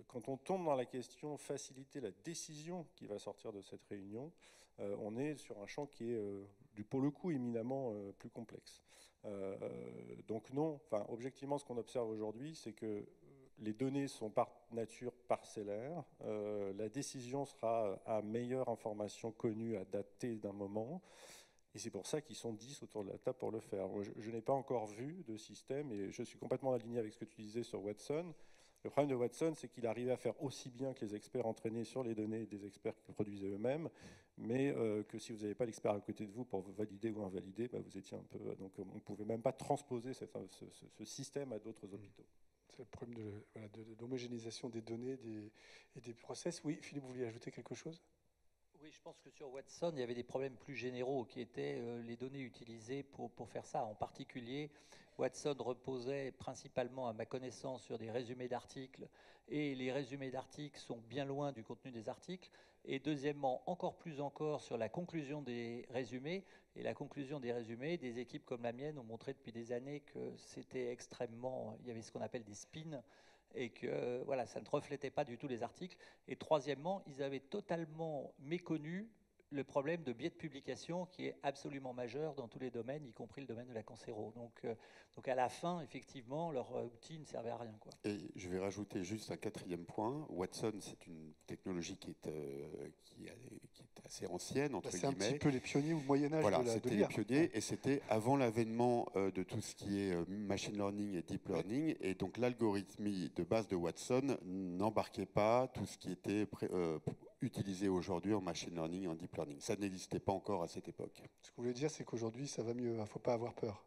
S2: quand on tombe dans la question faciliter la décision qui va sortir de cette réunion, on est sur un champ qui est, pour le coup, éminemment plus complexe. Donc non, objectivement, ce qu'on observe aujourd'hui, c'est que les données sont par nature parcellaires. La décision sera à meilleure information connue, à dater d'un moment. Et c'est pour ça qu'ils sont 10 autour de la table pour le faire. Moi, je n'ai pas encore vu de système, et je suis complètement aligné avec ce que tu disais sur Watson. Le problème de Watson, c'est qu'il arrivait à faire aussi bien que les experts entraînés sur les données des experts qui produisaient eux-mêmes, mais que si vous n'avez pas l'expert à côté de vous pour valider ou invalider, vous étiez un peu... Donc on ne pouvait même pas transposer ce système à d'autres hôpitaux.
S1: C'est le problème d'homogénéisation des données et des process. Oui, Philippe, vous vouliez ajouter quelque chose ?
S5: Oui, je pense que sur Watson, il y avait des problèmes plus généraux qui étaient les données utilisées pour faire ça. En particulier, Watson reposait principalement, à ma connaissance, sur des résumés d'articles, et les résumés d'articles sont bien loin du contenu des articles. Et deuxièmement, encore sur la conclusion des résumés. Et la conclusion des résumés, des équipes comme la mienne ont montré depuis des années que c'était extrêmement... Il y avait ce qu'on appelle des spins, et que voilà, ça ne reflétait pas du tout les articles. Et troisièmement, ils avaient totalement méconnu le problème de biais de publication qui est absolument majeur dans tous les domaines, y compris le domaine de la cancéro. Donc à la fin, effectivement, leur outil ne servait à rien, quoi.
S3: Et je vais rajouter juste un quatrième point. Watson, c'est une technologie qui est assez ancienne, entre guillemets.
S1: C'est un petit peu les pionniers au Moyen-Âge.
S3: Voilà,
S1: de
S3: c'était
S1: l'IA.
S3: les pionniers, et c'était avant l'avènement de tout ce qui est machine learning et deep learning. Et donc l'algorithmie de base de Watson n'embarquait pas tout ce qui était utilisé aujourd'hui en machine learning et en deep learning. Ça n'existait pas encore à cette époque.
S1: Ce que vous voulez dire, c'est qu'aujourd'hui, ça va mieux. Il ne faut pas avoir peur.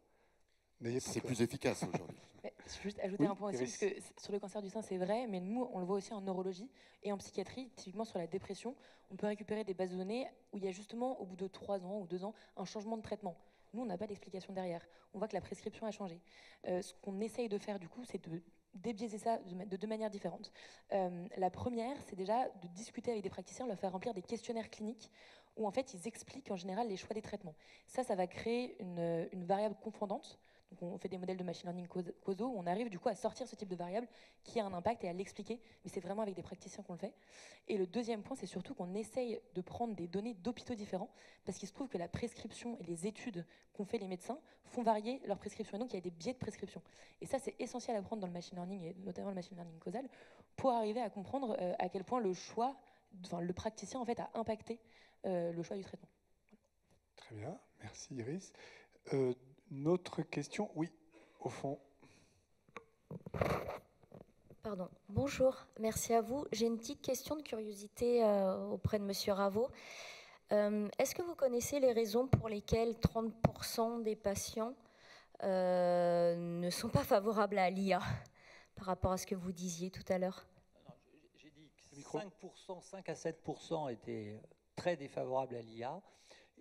S1: N'ayez pas
S3: C'est
S1: peur.
S3: plus efficace aujourd'hui.
S4: Mais je veux juste ajouter
S1: Oui,
S4: un point aussi,
S1: Iris.
S4: parce que sur le cancer du sein, c'est vrai, mais nous, on le voit aussi en neurologie et en psychiatrie, typiquement sur la dépression. On peut récupérer des bases de données où il y a justement, au bout de 3 ans ou 2 ans, un changement de traitement. Nous, on n'a pas d'explication derrière. On voit que la prescription a changé. Ce qu'on essaye de faire, du coup, c'est de débiaiser ça de deux manières différentes. La première, c'est déjà de discuter avec des praticiens, leur faire remplir des questionnaires cliniques où, en fait, ils expliquent en général les choix des traitements. Ça va créer une variable confondante. Donc on fait des modèles de machine learning causaux où on arrive du coup à sortir ce type de variable qui a un impact et à l'expliquer, mais c'est vraiment avec des praticiens qu'on le fait. Et le deuxième point, c'est surtout qu'on essaye de prendre des données d'hôpitaux différents, parce qu'il se trouve que la prescription et les études qu'ont fait les médecins font varier leur prescription, et donc il y a des biais de prescription. Et ça, c'est essentiel à prendre dans le machine learning, et notamment le machine learning causal, pour arriver à comprendre à quel point le choix, enfin le praticien en fait a impacté le choix du traitement.
S1: Très bien, merci Iris. Une autre question, oui, au fond.
S8: Pardon. Bonjour, merci à vous. J'ai une petite question de curiosité auprès de Monsieur Raveau. Est-ce que vous connaissez les raisons pour lesquelles 30% des patients ne sont pas favorables à l'IA par rapport à ce que vous disiez tout à l'heure?
S5: J'ai dit que 5%, 5 à 7% étaient très défavorables à l'IA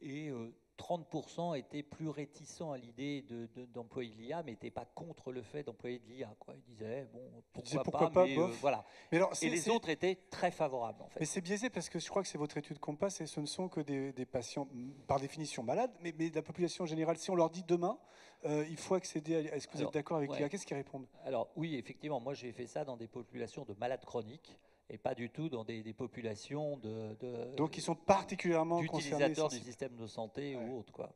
S5: et 30% étaient plus réticents à l'idée d'employer l'IA, mais n'étaient pas contre le fait d'employer de l'IA. Ils disaient, bon, pourquoi pas, mais
S1: bof.
S5: voilà.
S1: Mais alors,
S5: et les autres étaient très favorables, en fait.
S1: Mais c'est biaisé parce que je crois que c'est votre étude qu'on passe et ce ne sont que des patients, par définition, malades, mais la population générale, si on leur dit demain, il faut accéder à... Est-ce que vous êtes d'accord avec l'IA? Qu'est-ce qu'ils répondent?
S5: Alors oui, effectivement, moi j'ai fait ça dans des populations de malades chroniques et pas du tout dans des populations
S1: donc ils sont particulièrement
S5: d'utilisateurs du système de santé ou autres, quoi.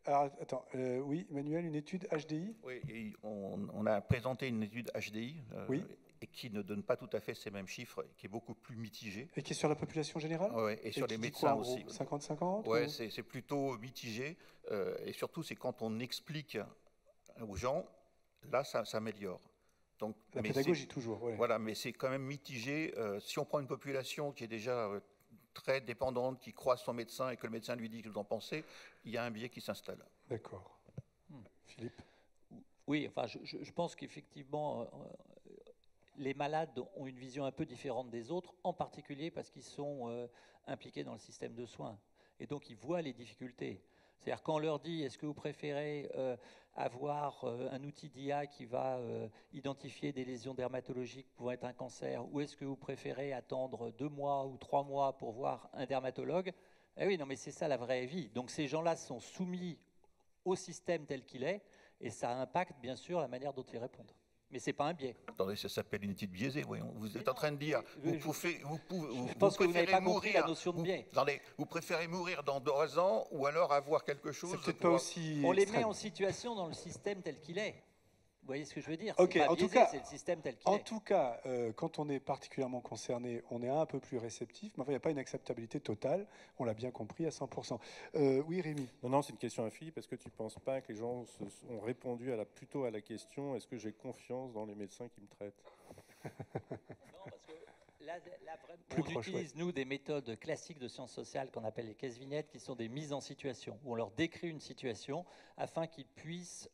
S1: Alors, attends, oui, Emmanuel, une étude HDI?
S7: Oui, et on a présenté une étude HDI
S1: oui.
S7: Et qui ne donne pas tout à fait ces mêmes chiffres, qui est beaucoup plus mitigée.
S1: Et qui est sur la population générale?
S7: Oui, et sur les médecins aussi.
S1: 50-50?
S7: Oui, c'est plutôt mitigé. Et surtout, c'est quand on explique aux gens, là, ça s'améliore. Donc,
S1: la pédagogie, toujours. Ouais.
S7: Voilà, mais c'est quand même mitigé. Si on prend une population qui est déjà très dépendante, qui croise son médecin et que le médecin lui dit que vous en pensez, il y a un biais qui s'installe.
S1: D'accord. Philippe?
S5: Oui, enfin, je pense qu'effectivement, les malades ont une vision un peu différente des autres, en particulier parce qu'ils sont impliqués dans le système de soins. Et donc, ils voient les difficultés. C'est-à-dire quand on leur dit, est-ce que vous préférez avoir un outil d'IA qui va identifier des lésions dermatologiques pouvant être un cancer, ou est-ce que vous préférez attendre 2 mois ou 3 mois pour voir un dermatologue? Eh oui, non, mais c'est ça la vraie vie. Donc ces gens-là sont soumis au système tel qu'il est, et ça impacte bien sûr la manière dont ils répondent. Mais ce n'est pas un biais.
S7: Attendez, ça s'appelle une étude biaisée, voyons. Vous êtes en train de dire,
S5: je pense que vous n'avez pas compris la notion de biais.
S7: Attendez, vous préférez mourir dans 2 ans ou alors avoir quelque chose...
S1: C'est peut-être pas aussi
S5: on les met en situation dans le système tel qu'il est. Vous voyez ce que je veux dire?
S1: Ok,
S5: c'est pas
S1: en
S5: biaisé,
S1: tout cas,
S5: c'est le système tel qu'il est.
S1: En tout cas, quand on est particulièrement concerné, on est un peu plus réceptif, mais enfin, il n'y a pas une acceptabilité totale, on l'a bien compris, à 100%. Oui, Rémi?
S2: Non, c'est une question à Philippe. Est-ce que tu ne penses pas que les gens ont répondu plutôt à la question, est-ce que j'ai confiance dans les médecins qui me traitent?
S5: Non, parce que on utilise, nous, des méthodes classiques de sciences sociales qu'on appelle les caisse-vignettes, qui sont des mises en situation, où on leur décrit une situation afin qu'ils puissent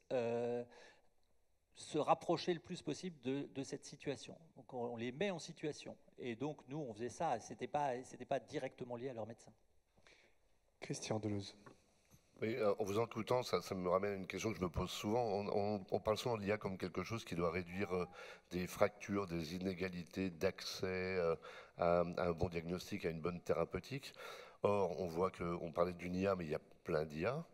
S5: se rapprocher le plus possible de cette situation. Donc on les met en situation. Et donc nous, on faisait ça, c'était pas directement lié à leur médecin.
S1: Christian Deleuze.
S9: Oui, en faisant tout le temps, ça me ramène à une question que je me pose souvent. On parle souvent de l'IA comme quelque chose qui doit réduire des fractures, des inégalités d'accès à un bon diagnostic, à une bonne thérapeutique. Or, on voit qu'on parlait d'une IA, mais il y a plein d'IA.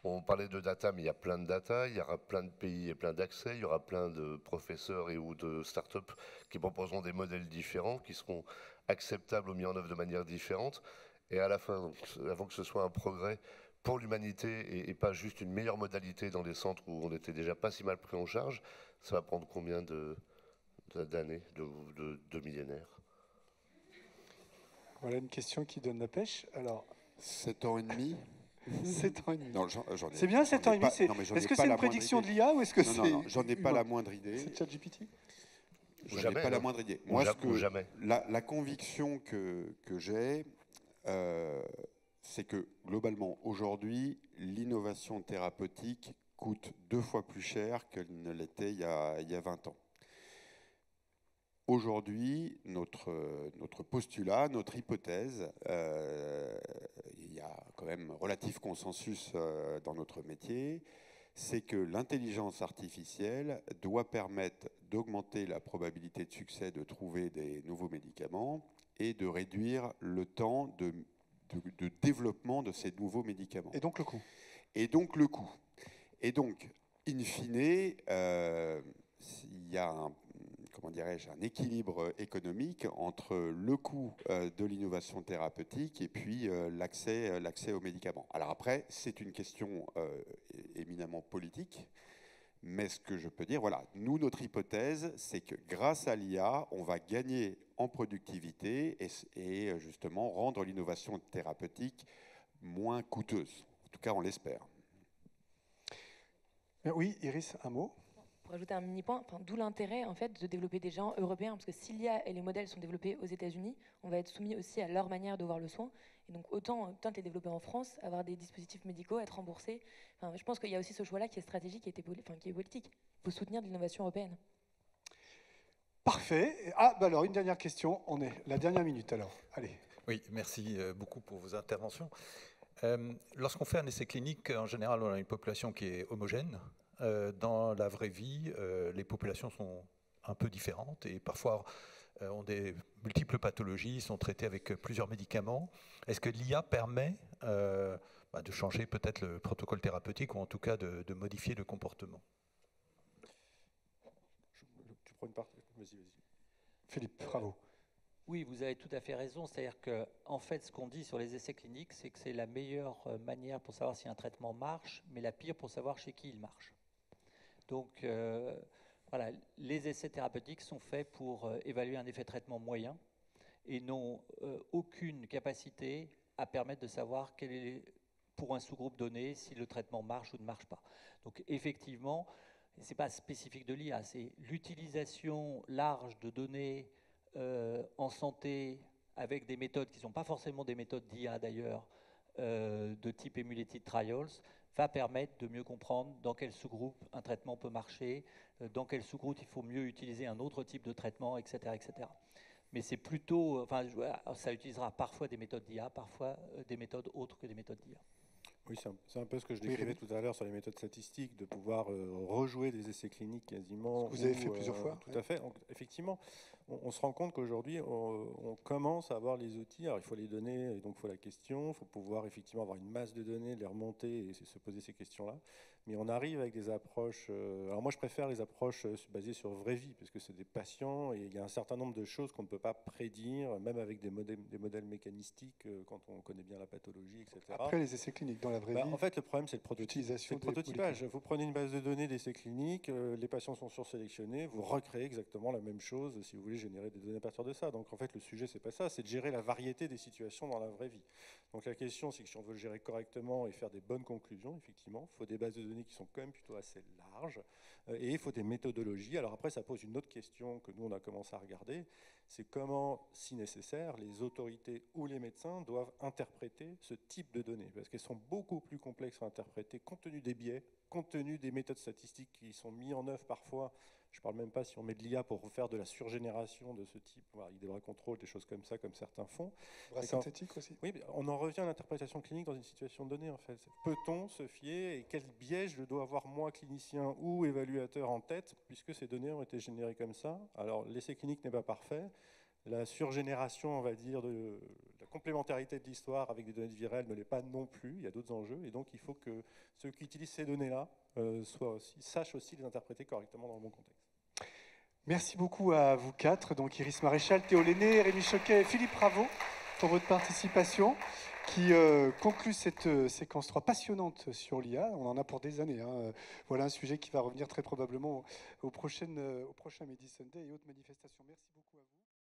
S9: On parlait de data, mais il y a plein de data. Il y aura plein de pays et plein d'accès. Il y aura plein de professeurs ou de start-up qui proposeront des modèles différents, qui seront acceptables ou mis en œuvre de manière différente. Et à la fin, donc, avant que ce soit un progrès pour l'humanité et pas juste une meilleure modalité dans des centres où on n'était déjà pas si mal pris en charge, ça va prendre combien d'années, de millénaires?
S1: Voilà une question qui donne la pêche. Alors,
S3: 7 ans et demi.
S1: 7 ans et demi.
S3: Non,
S1: c'est bien 7 ans et demi. Est-ce que c'est une prédiction de l'IA ou est-ce que c'est...
S3: Non, j'en ai pas la moindre idée.
S1: C'est ChatGPT?
S3: J'en ai pas la moindre idée. Moi, la conviction que j'ai, c'est que globalement, aujourd'hui, l'innovation thérapeutique coûte 2 fois plus cher qu'elle ne l'était il y a 20 ans. Aujourd'hui, notre postulat, notre hypothèse, il y a quand même relatif consensus dans notre métier, c'est que l'intelligence artificielle doit permettre d'augmenter la probabilité de succès de trouver des nouveaux médicaments et de réduire le temps de développement de ces nouveaux médicaments.
S1: Et donc le coût.
S3: Et donc le coût. Et donc, in fine, il y a un équilibre économique entre le coût de l'innovation thérapeutique et puis l'accès aux médicaments. Alors après, c'est une question éminemment politique, mais ce que je peux dire, voilà, nous, notre hypothèse, c'est que grâce à l'IA, on va gagner en productivité et justement rendre l'innovation thérapeutique moins coûteuse. En tout cas, on l'espère.
S1: Oui, Iris, un mot ?
S4: Pour ajouter un mini point, d'où l'intérêt en fait de développer des gens européens, parce que si l'IA et les modèles sont développés aux États-Unis, on va être soumis aussi à leur manière de voir le soin. Et donc autant les développer en France, avoir des dispositifs médicaux, être remboursés. Je pense qu'il y a aussi ce choix-là qui est stratégique et qui est politique. Il faut soutenir de l'innovation européenne.
S1: Parfait. Alors une dernière question. On est la dernière minute alors. Allez.
S10: Oui, merci beaucoup pour vos interventions. Lorsqu'on fait un essai clinique, en général, on a une population qui est homogène. Dans la vraie vie, les populations sont un peu différentes et parfois ont des multiples pathologies, sont traitées avec plusieurs médicaments. Est-ce que l'IA permet de changer peut-être le protocole thérapeutique ou en tout cas de modifier le comportement?
S2: Tu prends une partie? Vas-y.
S1: Philippe, bravo.
S5: Oui, vous avez tout à fait raison. C'est-à-dire que, en fait, ce qu'on dit sur les essais cliniques, c'est que c'est la meilleure manière pour savoir si un traitement marche, mais la pire pour savoir chez qui il marche. Donc, voilà, les essais thérapeutiques sont faits pour évaluer un effet de traitement moyen et n'ont aucune capacité à permettre de savoir quel est, pour un sous-groupe donné, si le traitement marche ou ne marche pas. Donc, effectivement, ce n'est pas spécifique de l'IA, c'est l'utilisation large de données en santé avec des méthodes qui ne sont pas forcément des méthodes d'IA d'ailleurs, de type Emulated Trials, va permettre de mieux comprendre dans quel sous-groupe un traitement peut marcher, dans quel sous-groupe il faut mieux utiliser un autre type de traitement, etc. etc. Mais c'est plutôt, ça utilisera parfois des méthodes d'IA, parfois des méthodes autres que des méthodes d'IA.
S2: Oui, c'est un peu ce que je décrivais tout à l'heure sur les méthodes statistiques, de pouvoir rejouer des essais cliniques quasiment.
S1: Vous avez fait plusieurs fois.
S2: Tout à fait. Donc, effectivement, on se rend compte qu'aujourd'hui, on commence à avoir les outils. Alors, il faut les donner, et donc il faut la question. Il faut pouvoir effectivement avoir une masse de données, les remonter et se poser ces questions-là. Mais on arrive avec des approches. Alors, moi, je préfère les approches basées sur vraie vie, parce que c'est des patients et il y a un certain nombre de choses qu'on ne peut pas prédire, même avec des modèles mécanistiques, quand on connaît bien la pathologie, etc.
S1: Après les essais cliniques, dans la vraie vie.
S2: En fait, le problème, c'est le prototypage. Vous prenez une base de données d'essais cliniques, les patients sont sursélectionnés, vous recréez exactement la même chose si vous voulez générer des données à partir de ça. Donc, en fait, le sujet, c'est pas ça, c'est de gérer la variété des situations dans la vraie vie. Donc, la question, c'est que si on veut le gérer correctement et faire des bonnes conclusions, effectivement, il faut des bases de données qui sont quand même plutôt assez larges et il faut des méthodologies. Alors après, ça pose une autre question que nous, on a commencé à regarder, c'est comment, si nécessaire, les autorités ou les médecins doivent interpréter ce type de données, parce qu'elles sont beaucoup plus complexes à interpréter compte tenu des biais, compte tenu des méthodes statistiques qui sont mises en œuvre parfois. Je ne parle même pas si on met de l'IA pour faire de la surgénération de ce type, avec des bras contrôle, des choses comme ça, comme certains font.
S1: Bras synthétiques aussi.
S2: Oui, on en revient à l'interprétation clinique dans une situation donnée, en fait. Peut-on se fier et quel biais je dois avoir, moi, clinicien ou évaluateur, en tête, puisque ces données ont été générées comme ça? Alors, l'essai clinique n'est pas parfait. La surgénération, on va dire, de la complémentarité de l'histoire avec des données virales ne l'est pas non plus. Il y a d'autres enjeux. Et donc, il faut que ceux qui utilisent ces données-là sachent aussi les interpréter correctement dans le bon contexte.
S1: Merci beaucoup à vous quatre, donc Iris Maréchal, Théo Lenné, Rémi Choquet et Philippe Raveau, pour votre participation qui conclut cette séquence 3 passionnante sur l'IA. On en a pour des années. Voilà un sujet qui va revenir très probablement au prochain Medi Sunday et autres manifestations. Merci beaucoup à vous.